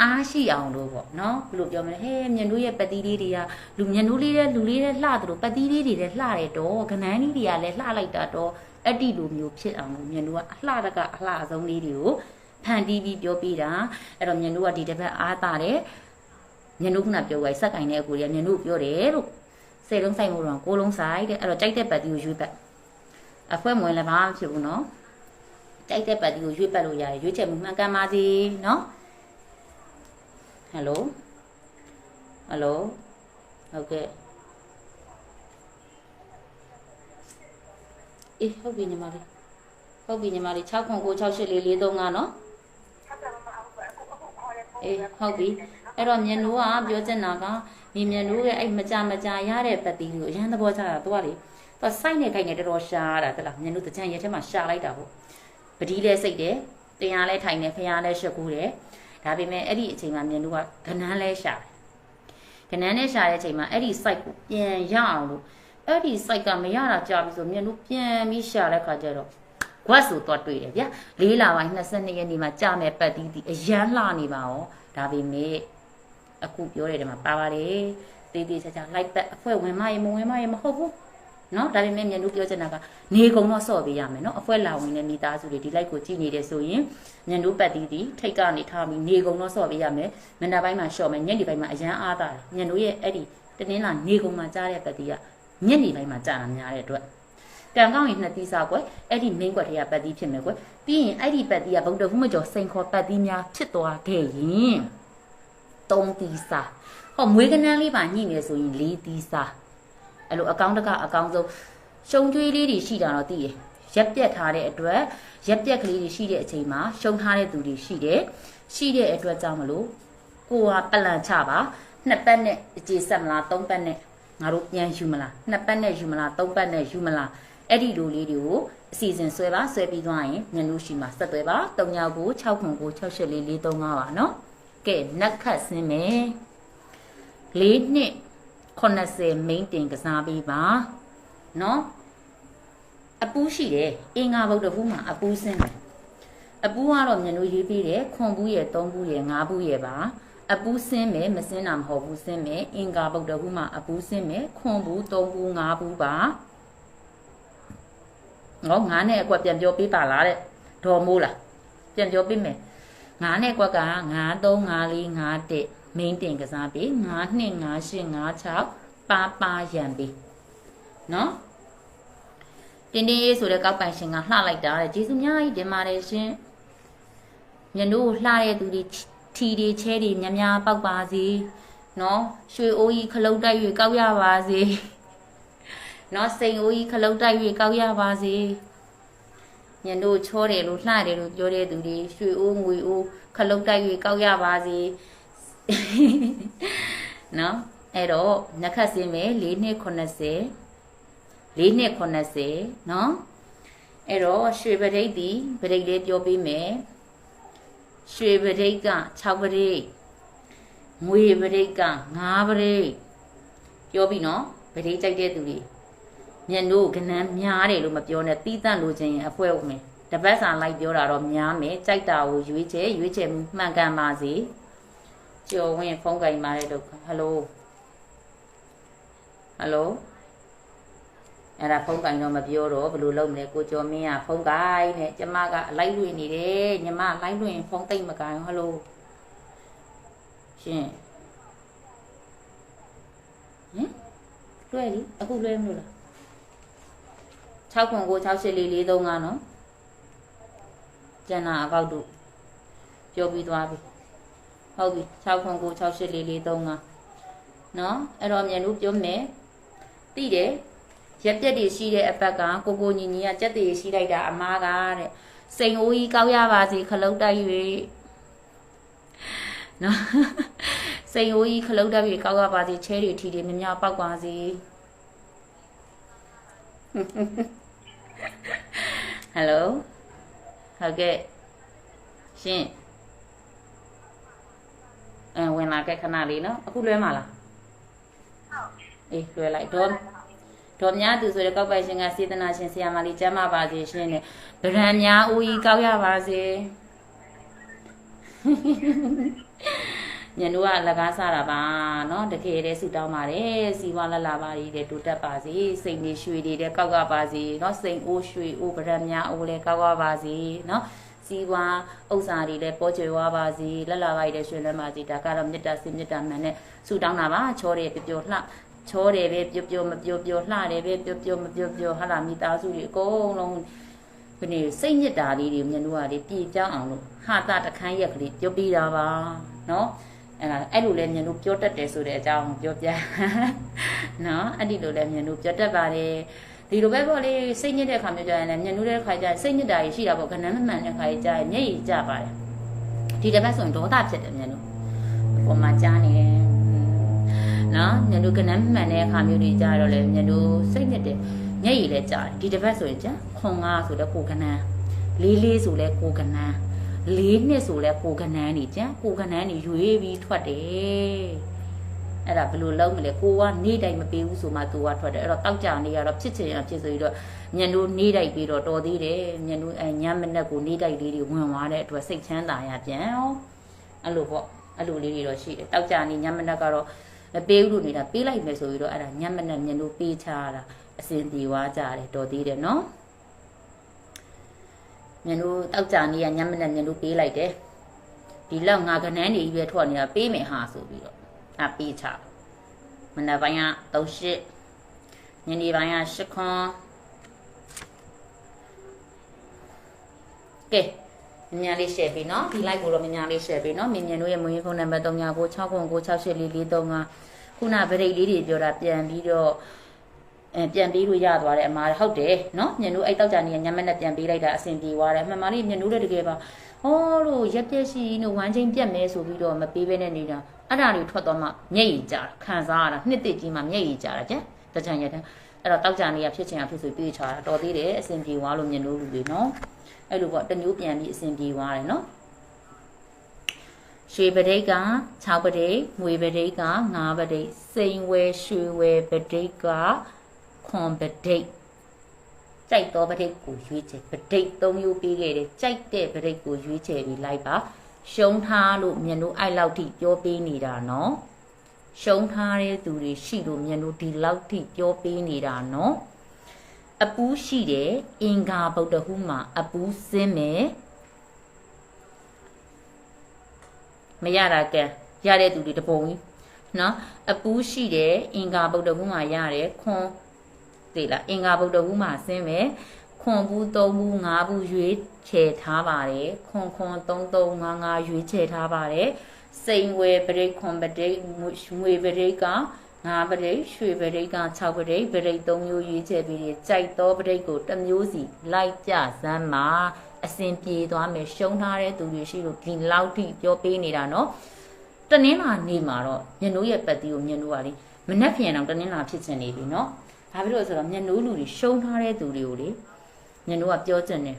အားရှိအောင်လို့ပေါ့နော်ဘယ်လိုပြောမလဲဟဲ့မြန်တို့ရဲ့ပတိလေးတွေကလူမြန်တို့လေးတဲ့လူလေးတဲ့လှတယ်လို့ပတိလေးတွေလည်းလှတယ်တော့ကနန်းလေးတွေကလည်းလှလိုက်တာတော့အဲ့ဒီလိုမျိုးဖြစ်အောင်လို့မြန်တို့ကအလှတကအလှအဆုံးလေးတွေကိုဖန်တီးပြီးပြောပြတာအဲ့တော့မြန်တို့ကဒီတစ်ပတ်အားတာတယ်မြန်တို့ကပြောလိုက်စက်ကင်တဲ့အကူတွေကမြန်တို့ပြောတယ်လို့10လုံးဆိုင်မို့တော့9လုံးဆိုင်တဲ့အဲ့တော့ကြိုက်တဲ့ပတိကိုရွေးပတ်အဖွဲမဝင်လည်းဘာမှမဖြစ်ဘူးနော်ကြိုက်တဲ့ပတိကိုရွေးပတ်လို့ရတယ်ရွေးချက်မှုမှန်ကန်ပါစေနော်ဟယ်လိုဟုတ်ကဲ့အေးဟုတ်ပြီညီမလေး6ခွန်9 6 8 4 4 3 5နော်အေးဟုတ်ပြီအဲ့တော့မြန်တို့ကပြောချင်တာကမြန်တို့ရဲ့အဲ့မကြရတဲ့ပတ်တီးကိုအရန်သဘောကျတာသူကလေသူစိုက်နေခိုင်နေတော်တော်ရှားတာတလားမြန်တို့တကြံရဲထဲမှာရှာလိုက်တာပေါ့ပတိလဲစိတ်တယ်တရားလဲထိုင်နေဖျားလဲရှက်ကူးတယ်ဒါပေမဲ့အဲ့ဒီအချိန်မှာမြန်တို့ကကနန်းလဲရှာတယ်ကနန်းနဲ့ရှာတဲ့အချိန်မှာအဲ့ဒီ site ကိုပြန်ရအောင်လို့အဲ့ဒီ site ကမရတာကြာပြီဆိုမြန်တို့ပြန်ပြီးရှာတဲ့ခါကျတော့ကွက်ဆိုတော့တွေ့တယ်ဗျာ4လပိုင်း22ရက်နေ့မှာကြာမဲ့ပတ်တီးဒီအရန်လှနေပါရောဒါပေမဲ့အခုပြောတဲ့ထဲမှာပါပါတယ်တေးသေးချာချာ like ပတ်အဖွဲဝင်မရေမဝင်မရေမဟုတ်ဘူးနော်ဒါပေမဲ့မြန်တို့ပြောချင်တာကနေကုံတော့ဆော့ပေးရမယ်နော်အဖွဲလာဝင်တဲ့မိသားစုတွေဒီ like ကိုကြည့်နေတယ်ဆိုရင်မြန်တို့ပတ်တီးထိတ်ကနေထားပြီးနေကုံတော့ဆော့ပေးရမယ်မနက်ပိုင်းမှာရှော့မယ်ညနေပိုင်းမှာအရန်အားတာမြန်တို့ရဲ့အဲ့ဒီတနင်္လာနေကုံမှာကြားတဲ့ပတ်တီးကညနေပိုင်းမှာကြားတာများတဲ့အတွက်ကံကောင်းရင်နှစ်သီးစားကွယ်အဲ့ဒီ main ကွက်ထဲကပတ်တီးဖြစ်မယ်ကွယ်ပြီးရင်အဲ့ဒီပတ်တီးကဗုဒ္ဓဘုမကျော်စိန်ခေါ်ပတ်တီးများဖြစ်သွားခဲ့ရင်3သီးစားဟောမွေးကနန်းလေးပါညှိနေဆိုရင်4သီးစားအဲ့လိုအကောင့်တကအကောင့်ဆုံးရှုံကျွေးလေးတွေရှိတာတော့သိရရက်ပြက်ထားတဲ့အတွက်ရက်ပြက်ကလေးတွေရှိတဲ့အချိန်မှာရှုံထားတဲ့သူတွေရှိတဲ့အတွက်ကြောင့်မလို့ကိုကပလန်ချပါ2ပတ်နဲ့အခြေဆက်မလား3ပတ်နဲ့ငါတို့ပြန်ယူမလား2ပတ်နဲ့ယူမလား3ပတ်နဲ့ယူမလားအဲ့ဒီလိုလေးတွေကိုအစီအစဉ်ဆွဲပြီးသွားရင်ညနေရှိမှာဆက်သွဲပါ3996 6 9 6 8 4 4 3 5ပါနော်ကဲနက်ခတ်ဆင်းမယ်4နှစ်80မိန်တင်ကစားပေးပါနော်အပူးရှိတယ်အင်္ဂါဗုဒ္ဓဘုမှာအပူးဆင်းတယ်အပူးကတော့မြန်လို့ရေးပေးတယ်ခွန်ဘူးရယ်3ဘူးရယ်5ဘူးရယ်ပါအပူးဆင်းမယ်မဆင်းတာမဟုတ်ဘူးဆင်းမယ်အင်္ဂါဗုဒ္ဓဘုမှာအပူးဆင်းမယ်ခွန်ဘူး3ဘူး5ဘူးပါငေါ9နဲ့အကွက်ပြန်ပြောပေးပါလားတဲ့ဒေါ်မိုးလားပြန်ပြောပေးမယ်9နဲ့အကွက်က9 3 5 4 5 1မိန်တင်ကစားပေး9 2 5 8 5 6ပါရံပေးနော်တင်းတင်းရေးဆိုတဲ့ကောက်ပိုင်ရှင်ကလှလိုက်တာတဲ့ကျေးဇူးများကြီးတင်ပါတယ်ရှင်ညတို့လှတဲ့သူတွေထီတွေချဲတွေများပေါက်ပါစေနော်ရွှေအိုးကြီးခလုတ်တိုက်၍ကောက်ရပါစေနော်စိန်အိုးကြီးခလုတ်တိုက်၍ကောက်ရပါစေညတို့ချောတယ်လို့လှတယ်လို့ပြောတဲ့သူတွေရွှေအိုးငွေအိုးခလုတ်တိုက်၍ကောက်ရပါစေနော်အဲ့တော့နက်ခတ်စင်းမယ်4နှစ်80 4နှစ်80နော်အဲ့တော့ရွှေပရိတ်ဒီပရိတ်လေးပြောပေးမယ်ရွှေပရိတ်က6ပရိတ်ငွေပရိတ်က5ပရိတ်ပြောပြီနော်ပရိတ်ကြိုက်တဲ့သူတွေမျက်နှိုးကနန်းများတယ်လို့မပြောနဲ့တီးတန့်လို့ချင်းအဖွဲဦးမယ်တပတ်စာလိုက်ပြောတာတော့များမယ်ကြိုက်တာကိုရွေးချယ်မှုမှန်ကန်ပါစေကျော်ဝင်ဖုန်းကင်ပါတဲ့တော့ဟယ်လိုအဲ့ဒါဖုန်းကင်တော့မပြောတော့ဘယ်လိုလုပ်မလဲကိုကျော်မင်းကဖုန်းကင်နဲ့ကျမကအလိုက်လွှင့်နေတယ်ညီမလိုက်လွှင့်ဖုန်းသိမ့်မကင်ဟယ်လိုရှင်လွှဲလीအခုလွှဲမလို့လား6 9 6 8 4 4 3 5နော်ကျန်တာအကောက်တို့ပြောပြီးသွားပြီဟုတ်ပြီ6 9 6 6 8 4 4 3 5နော်အဲ့တော့မြန်လို့ပြောမယ်သိတယ်ရက်ပြက်တွေရှိတဲ့အပတ်ကကိုညီညီကကြက်တွေရှိလိုက်တာအမားကတဲ့စိန်အိုးကြီးကောက်ရပါစေခလုတ်တိုက်၍ နော်စိန်အိုးကြီးခလုတ်တက်ပြီးကောက်ရပါစီချဲတွေထီတွေမြများပေါက်ပါစီဟယ်လိုဟုတ်ကဲ့ရှင်ဝင်လာခဲ့ခဏလေးနော်အခုလွဲမှာလားအေးလွဲလိုက်တော့များသူဆိုတဲ့ကောက်ပိုက်ရှင်ကစေတနာရှင်ဆရာမလေးကျမ်းပါပါစေရှင်နဲ့ဗရန်များဦးကြီးကောက်ရပါစေညနိုးကလကားစားတာပါเนาะတကယ်တည်းဆူတောင်းပါတယ်စီဝါလလာပါရီတဲ့တူတက်ပါစေစိတ်နေရွှေတွေတဲ့ကောက်ကပါစေเนาะစိတ်အိုးရွှေအိုးဗရန်များအိုးလည်းကောက်ကပါစေเนาะစီဝါဥစ္စာတွေလည်းပေါ်ကျွယ်ဝပါစေလက်လာပါရီတဲ့ရွှေလည်းပါစေဒါကတော့မေတ္တာစိမေတ္တာမှန်နဲ့ဆူတောင်းတာပါချောတယ်ပျော်လှချောတယ်ပဲပျော်မပျော်လှတယ်ပဲပျော်မပျော်ဟာလာမိသားစုတွေအကုန်လုံးဒီနေ့စိတ်ညစ်တာလေးတွေညနိုးကလေးပြေကြောင်းအောင်လို့ဟာတာတခန်းရက်ကလေးပြောပြတာပါเนาะအဲ့လိုလဲမြန်လို့ပြောတတ်တယ်ဆိုတဲ့အကြောင်းပြောပြနော်အဲ့ဒီလိုလဲမြန်လို့ပြောတတ်ပါတယ်ဒီလိုပဲပေါ့လေစိတ်ညစ်တဲ့ခါမျိုးကြရင်လည်းမြန်လို့တဲ့ခါကျရင်စိတ်ညစ်တာရှိတာပေါ့ခဏမမှန်တဲ့ခါကျရင်မျက်ရည်ကျပါတယ်ဒီတစ်ပတ်ဆိုရင်ဒေါသဖြစ်တယ်မြန်လို့ပုံမှန်ကြားနေတယ်နော်မြန်လို့ခဏမမှန်တဲ့ခါမျိုးတွေကြတော့လေမြန်လို့စိတ်ညစ်တယ်မျက်ရည်လည်းကျတယ်ဒီတစ်ပတ်ဆိုရင်ကြာခွန်ငါဆိုတော့ကိုကနန်းလေးဆိုလဲကိုကနန်း4နှစ်ဆိုလဲကိုကနန်းနေကြကိုကနန်းနေရွေးပြီးထွက်တယ်အဲ့ဒါဘယ်လိုလုပ်မလဲကိုကနေ့တိုင်းမပေးဘူးဆိုမှသူကထွက်တယ်အဲ့တော့တောက်ကြနေရတော့ဖြစ်ချင်ရဖြစ်ဆိုပြီးတော့ညနိုးနေ့တိုင်းပြီးတော့တော်သေးတယ်ညနိုးညမနဲ့ကိုနေ့တိုင်းလေးတွေဝင်သွားတဲ့အတွက်စိတ်ချမ်းသာရပြန်အဲ့လိုပေါ့အဲ့လိုလေးတွေတော့ရှိတယ်တောက်ကြနေညမနဲ့ကတော့မပေးဘူးလို့နေတာပေးလိုက်မယ်ဆိုပြီးတော့အဲ့ဒါညမနဲ့ညနိုးပေးချတာအစင်ပြေသွားကြတယ်တော်သေးတယ်နော်ညနိုးတောက်ကြနေရညမနဲ့ညနိုးပေးလိုက်တယ်ဒီလောက်ငါကနန်းနေပြီးပဲထွက်နေတာပေးမယ်ဟာဆိုပြီးတော့ပေးချမနက်ပိုင်းက38ညနေပိုင်းက8ခွန်ကဲမြညာလေး share ပေးနော်ဒီ like ကိုတော့မြညာလေး share ပေးနော်မြညာတို့ရဲ့မွေးဖုန်းနံပါတ်3996968443ခုနဗရိတ်လေးတွေပြောတာပြန်ပြီးတော့ပြန်ပေးလို့ရသွားတယ်အမားဟုတ်တယ်နော်ညနိုးအဲ့တောက်ကြနေညမနဲ့ပြန်ပေးလိုက်တာအဆင်ပြေသွားတယ်မှန်ပါလိညနိုးလည်းတကယ်ပါဟောလို့ရက်ပြက်ရှိလို့ဝမ်းချင်းပြက်မဲဆိုပြီးတော့မပေးဘဲနဲ့နေတာအဲ့ဒါတွေထွက်သွားမှမျက်ရည်ကျတာခံစားရတာနှစ်သိကြီးမှမျက်ရည်ကျတာကြတကြံရက်တဲ့အဲ့တော့တောက်ကြနေရဖြစ်ချင်အောင်ဖြစ်ဆိုပြေးချတာတော်သေးတယ်အဆင်ပြေသွားလို့ညနိုးလူတွေနော်အဲ့လိုပေါ့တမျိုးပြန်ပြီးအဆင်ပြေသွားတယ်နော်ရွှေပဒိတ်က6ပဒိတ်ငွေပဒိတ်က9ပဒိတ်စိန်ဝဲရွှေဝဲပဒိတ်ကခွန်ပဒိတ်ကြိုက်တော့ပဒိတ်ကိုရွေးချယ်ပဒိတ်3မျိုးပေးခဲ့တယ်ကြိုက်တဲ့ပဒိတ်ကိုရွေးချယ်ပြီးလိုက်ပါရှုံးထားလို့မြင်လို့အဲ့လောက်ထိပြောပေးနေတာနော်ရှုံးထားတဲ့သူတွေရှိလို့မြင်လို့ဒီလောက်ထိပြောပေးနေတာနော်အပူးရှိတယ်အင်္ဂါဗုဒ္ဓဟူးမှာအပူးစင်းမယ်မရတာကဲရတဲ့သူတွေတပုံကြီးနော်အပူးရှိတယ်အင်္ဂါဗုဒ္ဓဟူးမှာရတယ်ခွန်သိလားအင်္ဂါဗုဒ္ဓဟူးမှာဆင်းမယ်ခွန်ဘူး3ဘူး5ဘူးရွေးချယ်ထားပါတယ်ခွန်3355ရွေးချယ်ထားပါတယ်စိန်ဝဲပရိတ်ခွန်ပရိတ်ငွေပရိတ်က9ပရိတ်ရွှေပရိတ်က6ပရိတ်ပရိတ်3မျိုးရွေးချယ်ပြီးကြိုက်သောပရိတ်ကိုတစ်မျိုးစီလိုက်ကြစမ်းမှာအစဉ်ပြေသွားမယ်ရှုံးထားတဲ့သူတွေရှိလို့ဒီလောက်ထိပြောပေးနေတာနော်တနင်္လာနေ့မှာတော့ညနိုးရဲ့ပတ်တီကိုညနိုးကလေမနှက်ပြန်အောင်တနင်္လာဖြစ်ချင်နေပြီနော်ဘာဖြစ်လို့ဆိုတော့ညနိုးလူတွေရှုံးထားတဲ့သူတွေကိုလေညနိုးကပြောချင်တယ်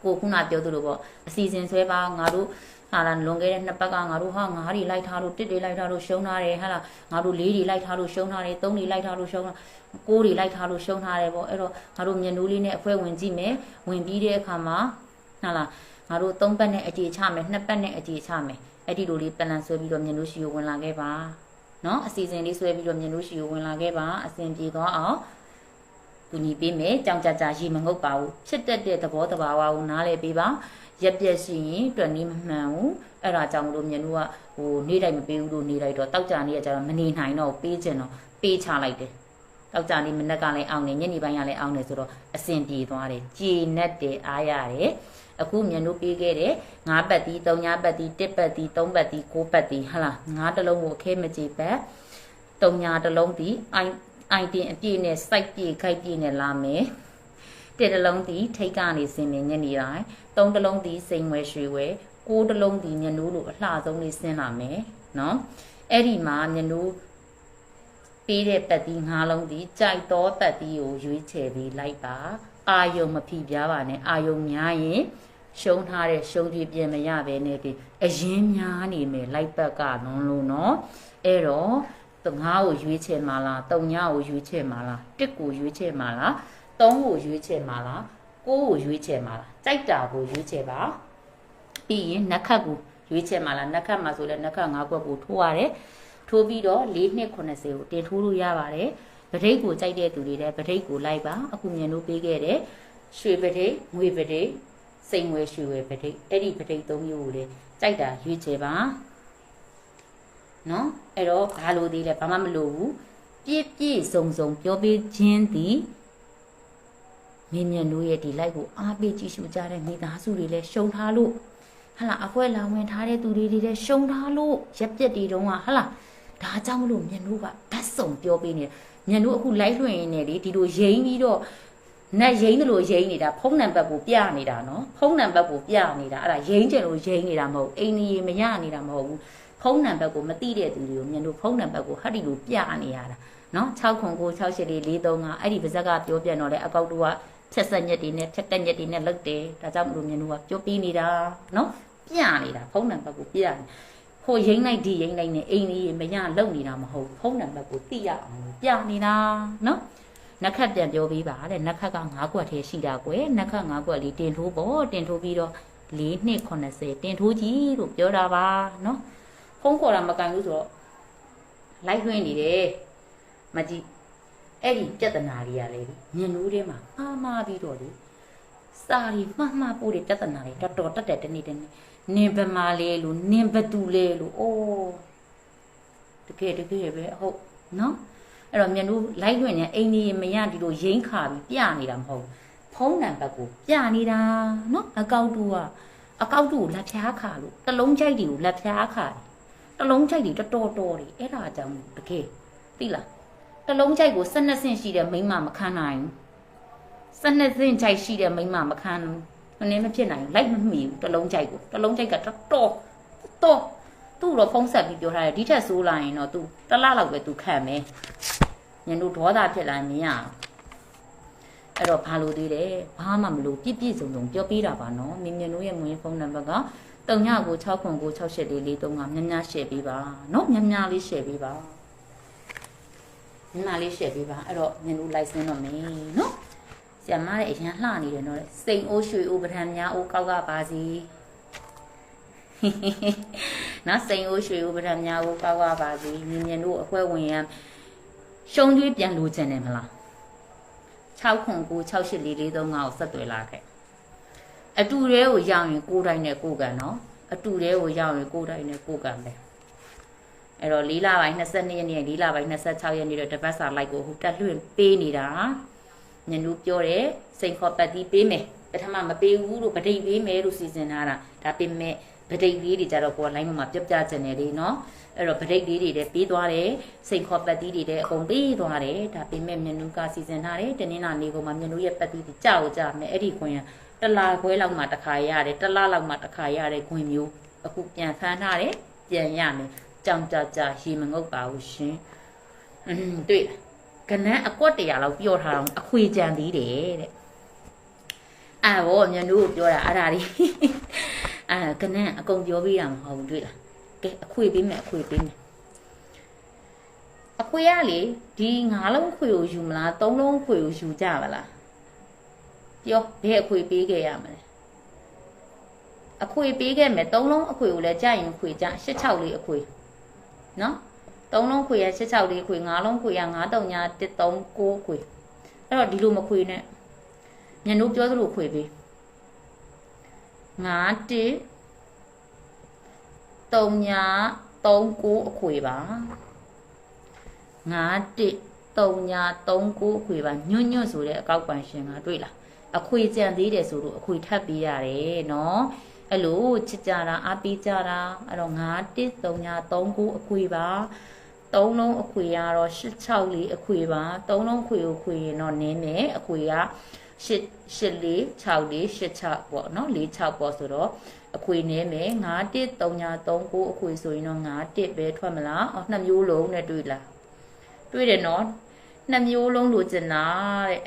ကိုခုနပြောသလိုပေါ့အစီအစဉ်ဆွဲပါငါတို့ဟာလာလွန်ခဲ့တဲ့2ပတ်ကငါတို့ဟာငါးတွေလိုက်ထားလို့1တွေလိုက်ထားလို့ရှုံးထားတယ်ဟာလာငါတို့4တွေလိုက်ထားလို့ရှုံးထားတယ်3တွေလိုက်ထားလို့ရှုံးထား9တွေလိုက်ထားလို့ရှုံးထားတယ်ပေါ့အဲ့တော့ငါတို့ညနိုးလေးနဲ့အဖွဲဝင်ကြည့်မယ်ဝင်ပြီးတဲ့အခါမှာဟာလာငါတို့3ပတ်နဲ့အခြေချမယ်2ပတ်နဲ့အခြေချမယ်အဲ့ဒီလိုလေးပလန်ဆွဲပြီးတော့ညနိုးရှိကိုဝင်လာခဲ့ပါနော်အစီအစဉ်လေးဆွဲပြီးတော့ညနိုးရှိကိုဝင်လာခဲ့ပါအစဉ်ပြေသွားအောင်ကူညီပေးမယ်ကြောင်ကြကြရေမငုတ်ပါဘူးဖြစ်တတ်တဲ့သဘောတဘာဝကိုနားလည်ပေးပါရက်ပြက်ရှိရင်တွက်နေမမှန်ဘူးအဲ့ဒါကြောင့်မလို့မြန်တို့ကဟိုနေတိုင်းမပေးဘူးလို့နေလိုက်တော့တောက်ကြနေရကြတော့မနေနိုင်တော့ပေးချင်တော့ပေးချလိုက်တယ်တောက်ကြနေမနက်ကလည်းအောင်နေညနေပိုင်းကလည်းအောင်နေဆိုတော့အဆင်ပြေသွားတယ်ကြေနက်တယ်အားရတယ်အခုမြန်တို့ပေးခဲ့တယ်9ပတ်တီး3ညပတ်တီး1ပတ်တီး3ပတ်တီး9ပတ်တီးဟာလား9တလုံးကိုအခဲမကြေပတ်3ညတလုံးတီးအိုင်တင်အပြည့်နဲ့စိုက်ပြည့်ခိုက်ပြည့်နဲ့လာမယ်1တလုံးတီးထိတ်ကနေစင်နေညနေတိုင်း3တလုံးတီးစိန်ဝဲရွှေဝဲ ကိုးတလုံးဒီမျက်နှာလို့အလှဆုံးလေးဆင်းလာမယ်နော်အဲ့ဒီမှာမျက်နှာပေးတဲ့ပတ်တီး၅လုံးဒီကြိုက်တော့ပတ်တီးကိုရွေးချယ်ပြီးလိုက်ပါအာယုံမဖိပြားပါနဲ့အာယုံများရင်ရှုံးထားတဲ့ရှုံးပြပြင်မရပဲနဲ့ဒီအရင်များနေမယ်လိုက်ပတ်ကလွန်လို့နော်အဲ့တော့ငါးကိုရွေးချယ်မှာလား၃ညကိုရွေးချယ်မှာလားတစ်ကိုရွေးချယ်မှာလား၃ကိုရွေးချယ်မှာလား9ကိုရွေးချယ်မှာလားကြိုက်တာကိုရွေးချယ်ပါပြီးရင်နက်ခတ်ကိုရွေးချယ်မှာလားနက်ခတ်မှာဆိုလဲနက်ခတ်၅ခွက်ကိုထိုးရတယ်ထိုးပြီးတော့4နှစ်80ကိုတင်ထိုးလို့ရပါတယ်ပဋိတ်ကိုကြိုက်တဲ့သူတွေလည်းပဋိတ်ကိုလိုက်ပါအခုမြင်လို့ပေးခဲ့တဲ့ရွှေပဋိတ်ငွေပဋိတ်စိန်ဝဲရွှေဝဲပဋိတ်အဲ့ဒီပဋိတ်၃မျိုးကိုလည်းကြိုက်တာရွေးချယ်ပါနော်အဲ့တော့ဘာလို့သေးလဲဘာမှမလို့ဘူးပြည့်ပြည့်စုံစုံပြောပေးခြင်းသည်မင်းမြတ်တို့ရဲ့ဒီ live ကိုအားပေးကြည့်ရှုကြတဲ့မိသားစုတွေလည်းရှုံထားလို့ဟလာအဖွဲလောင်ဝင်ထားတဲ့သူတွေလည်းရှုံထားလို့ရက်ပြက်တွေတုန်းကဟလာဒါကြောင့်မလို့မြတ်တို့ကဓာတ်စုံပြောပေးနေမြတ်တို့အခု live လွှင့်ရင်းနဲ့ဒီလိုရိမ့်ပြီးတော့နတ်ရိမ့်တယ်လို့ရိမ့်နေတာဖုံးနံပါတ်ကိုပြနေတာနော်ဖုံးနံပါတ်ကိုပြနေတာအဲ့ဒါရိမ့်ကြလို့ရိမ့်နေတာမဟုတ်အိမ်ကြီးမရနေတာမဟုတ်ဘူးဖုံးနံပါတ်ကိုမသိတဲ့သူတွေကိုမြင်လို့ဖုံးနံပါတ်ကိုဟတ်ဒီလိုပြနေရတာနော်6ခွန်9 6 8 4 4 3 5အဲ့ဒီပါဇက်ကပြောပြန်တော့လေအကောက်တူကဖြက်ဆက်ညက်တွေနဲ့ဖြက်တက်ညက်တွေနဲ့လုတ်တယ်ဒါကြောင့်မလို့မြင်လို့ကပြောပြီးနေတာနော်ပြနေတာဖုံးနံပါတ်ကိုပြနေဟိုရိမ့်လိုက်ဒီရိမ့်လိုက်နဲ့အိမ်ကြီးမရလုံနေတာမဟုတ်ဖုံးနံပါတ်ကိုသိရအောင်ပြနေတာနော်နက်ခတ်ပြန်ပြောပြီးပါတဲ့နက်ခတ်က9ခွက်ထဲရှိတာကွယ်နက်ခတ်9ခွက်လေးတင်ထိုးပေါ့တင်ထိုးပြီးတော့4နှစ်80တင်ထိုးကြီးလို့ပြောတာပါနော်ဖုန်းခေါ်တာမကန်ဘူးဆိုတော့လိုက်လွှင့်နေတယ်မကြည့်အဲ့ဒီပြဿနာတွေကလေမြင်လို့ထဲမှာမှားပြီးတော့လေစာရီမှားပို့တဲ့ပြဿနာတွေတော်တော်တက်တဲ့တနေ့နင်ဗမာလေးလို့နင်ဘသူလေးလို့အိုးတကယ်ပဲဟုတ်နော်အဲ့တော့မြင်လို့လိုက်လွှင့်နေအိမ်ကြီးမရဒီလိုရိမ့်ခါပြီးပြနေတာမဟုတ်ဖုံးနံပါတ်ကိုပြနေတာနော်အကောက်တူကိုလက်ဖြားခါလို့တလုံးကြိုက်တွေကိုလက်ဖြားခါတလုံးကြိုက်တွေတော်တွေအဲ့ဒါကြောင့်တကယ်သိလားတလုံးကြိုက်ကို12ဆင့်ရှိတဲ့မိန်းမမခံနိုင်ဘူး12ဆင့်ကြိုက်ရှိတဲ့မိန်းမမခံမနေမဖြစ်နိုင်လိုက်မမှီဘူးတလုံးကြိုက်ကတော်သူ့တော့ဖုံးဆက်ပြီးပြောထားတယ်ဒီထက်ဆိုးလာရင်တော့သူတလလောက်ပဲသူခံမယ်ညတို့ဒေါသဖြစ်လာမြင်ရအဲ့တော့ဘာလို့သေးတယ်ဘာမှမလို့ပြည့်စုံပြောပြတာပါနော်မြင်တို့ရဲ့ငွေဖုန်းနံပါတ်က3ညကို6ခွန်ကို6 8 4 4 3 5များရှယ်ပေးပါနော်များလေးရှယ်ပေးပါလေးရှယ်ပေးပါအဲ့တော့မြင်လို့ license တော့မယ်နော်ဆရာမရဲ့အရန်လှနေတယ်နော်စိန်အိုးရွှေအိုးပထံများအိုးကောက်ကပါစီနော်စိန်အိုးရွှေအိုးပထံများအိုးကောက်ကပါစီမြင်တို့အခွဲဝင်ရရှုံးကျွေးပြန်လိုချင်တယ်မလား6ခွန်9 6 8 4 4 3 5ကိုဆက်သွယ်လာခဲ့အတူတဲကိုရောက်ရင်ကိုယ်တိုင်းနဲ့ကိုယ်ကန်နော်အတူတဲကိုရောက်ရင်ကိုယ်တိုင်းနဲ့ကိုယ်ကန်ပဲအဲ့တော့4လပိုင်း22ရက်နေ့4လပိုင်း26ရက်နေ့တော့တပတ်စာလိုက်ကိုဟိုတက်လွှင့်ပေးနေတာညနူးပြောတယ်စိန်ခေါ်ပတ်တီးပေးမယ်ပထမမပေးဘူးလို့ဗဒိတ်ပေးမယ်လို့စီစဉ်ထားတာဒါပေမဲ့ဗဒိတ်လေးတွေကြတော့ကိုယ်လိုင်းမှာပြပြချင်တယ်လေနော်အဲ့တော့ဗဒိတ်လေးတွေလည်းပေးသွားတယ်စိန်ခေါ်ပတ်တီးတွေလည်းအကုန်ပေးသွားတယ်ဒါပေမဲ့ညနူးကစီစဉ်ထားတယ်တနင်္လာနေ့ကမှညနူးရဲ့ပတ်တီးတွေကြောက်ကြမယ်အဲ့ဒီခွင်တလားခွဲလောက်မှတစ်ခါရတယ်တလားလောက်မှတစ်ခါရတဲ့ခွင်မျိုးအခုပြန်ဖမ်းထားတယ်ပြန်ရမယ်ကြောင်ကြရေမငုတ်ပါဘူးရှင်တွေ့ကနန်းအကွက်100လောက်ပြောထားအောင်အခွေကြံသေးတယ်တဲ့အဲ့ဘောမြန်တို့ပြောတာအဲ့ဒါလေးကနန်းအကုန်ပြောပြီးတာမဟုတ်ဘူးတွေ့လားကဲအခွေပေးမယ်အခွေကလေဒီ9လုံးအခွေကိုယူမလား3လုံးအခွေကိုယူကြပါလားပြောဘယ်အခွေပေးခဲ့ရမလဲအခွေပေးခဲ့မယ်3လုံးအခွေကိုလည်းကြာရင်ခွေကြ86လေးအခွေနော်3လုံးခွေရ86လေးခွေ5လုံးခွေရ9 3 3 9ခွေအဲ့တော့ဒီလိုမခွေနဲ့ညတို့ပြောသလိုခွေပေး9 1 3 3 9အခွေပါ9 1 3 3 9အခွေပါညွတ်ဆိုတဲ့အကောက်ပန်ရှင်ကတွေ့လားအခွေကြံသေးတယ်ဆိုလို့အခွေထပ်ပေးရတယ်နော်အဲ့လိုချစ်ကြတာအားပေးကြတာအဲ့တော့9 1 3 3 9အခွေပါ3လုံးအခွေကတော့86လေးအခွေပါ3လုံးခွေကိုခွေရင်တော့နင်းမယ်အခွေက 8 4 6 4 8 6ပေါ့နော်4 6ပေါ့ဆိုတော့အခွေနည်းမယ်9 1 3 3 9အခွေဆိုရင်တော့9 1ပဲထွက်မလားအော်2မျိုးလုံးနဲ့တွေ့လားတွေ့တယ်နော်2မျိုးလုံးလိုချင်တာတဲ့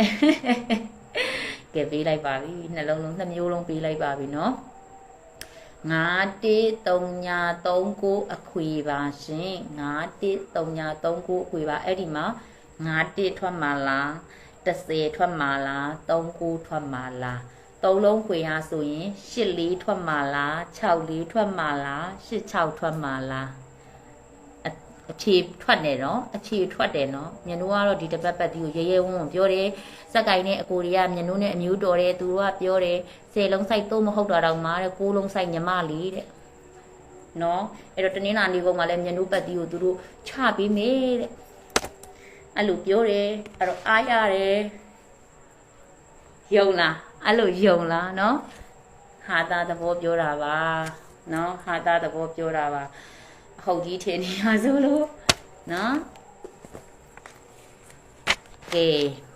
ကဲပေးလိုက်ပါပြီနှလုံးလုံး2မျိုးလုံးပေးလိုက်ပါပြီနော်9 1 3 3 9အခွေပါရှင်9 1 3 3 9အခွေပါအဲ့ဒီမှာ9 1ထွက်မှာလား10ထွက်မှာလား3 9ထွက်မှာလား3လုံးခွေရဆိုရင်8 4ထွက်မှာလား6 4ထွက်မှာလား8 6ထွက်မှာလားအခြေထွက်နေတော့အခြေထွက်တယ်နော်မြင်တို့ကတော့ဒီတပတ်ပတ်ဒီကိုရဲရဲဝုန်းဝုန်းပြောတယ်စက်ကင်နဲ့အကိုတွေကမြင်တို့နဲ့အမျိုးတော်တယ်သူတို့ကပြောတယ်10လုံးစိုက်တော့မဟုတ်တာတော့မှာတဲ့9လုံးစိုက်ညီမလေးတဲ့နော်အဲ့တော့တနင်္လာနေ့ကောင်မှလည်းမြင်တို့ပတ်ဒီကိုသူတို့ချပေးမယ်တဲ့အဲ့လိုပြောတယ်အဲ့တော့အားရတယ်ယုံလားအဲ့လိုယုံလားနော်ဟာတာသဘောပြောတာပါနော်ဟာတာသဘောပြောတာပါဟုတ်ကြီးထင်နေရဆိုလို့နော်ကဲ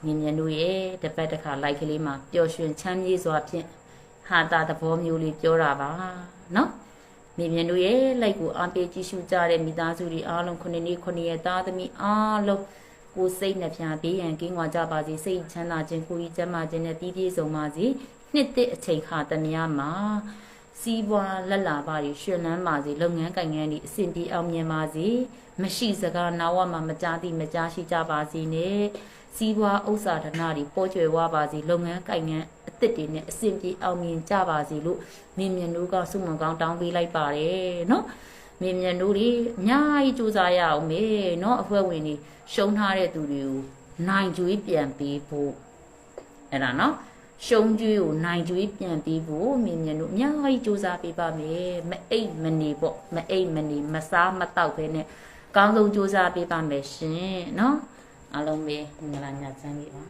မြင်မြင်တို့ရဲ့တပတ်တစ်ခါလိုက်ကလေးမှာပျော်ရွှင်ချမ်းမြေ့စွာဖြင့်ဟာတာသဘောမျိုးလေးပြောတာပါနော်မြင်မြင်တို့ရဲ့လိုက်ကိုအားပေးကြည့်ရှုကြတဲ့မိသားစုတွေအားလုံး9နှစ်9ရက်သားသမီးအားလုံးကိုစိတ်နှပြဘေးရန်ကင်းကွာကြပါစေစိတ်ချမ်းသာခြင်းကိုယ်ကြီးကျန်းမာခြင်းနဲ့ပြည့်ပြည့်စုံပါစေနှစ်သက်အချိန်ခါတမယမှာစီးပွားလက်လာပါရှင်လန်းပါစေလုပ်ငန်းကိုင်ငန်းတွေအဆင်ပြေအောင်မြင်ပါစေမရှိစကားနာဝမှာမကြားသိမကြားရှိကြပါစေနဲ့စီးပွားဥစ္စာဒနာတွေပေါ်ကျွယ်ဝပါစေလုပ်ငန်းကိုင်ငန်းအသစ်တွေနဲ့အဆင်ပြေအောင်မြင်ကြပါစေလို့မြင်မြင်တို့ကဆုမွန်ကောင်းတောင်းပေးလိုက်ပါတယ်နော်မြင်မြင်တို့တွေအများကြီးစူးစမ်းရအောင်မေနော်အဖွဲ့ဝင်တွေရှုံးထားတဲ့သူတွေကိုနိုင်ကျွေးပြန်ပေးဖို့အဲ့ဒါနော်ရှုံးကျွေးကိုနိုင်ကျွေးပြန်ပေးဖို့မြင်မြင်တို့အများကြီးစူးစမ်းပေးပါမယ်မအိတ်မနေပေါ့မအိတ်မနေမစားမတောက်ပဲနဲ့ကောင်းဆုံးစူးစမ်းပေးပါမယ်ရှင်နော်အားလုံးပဲမင်္ဂလာညချမ်းလေးပါ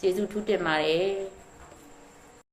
ကျေးဇူးထူးတင်ပါတယ်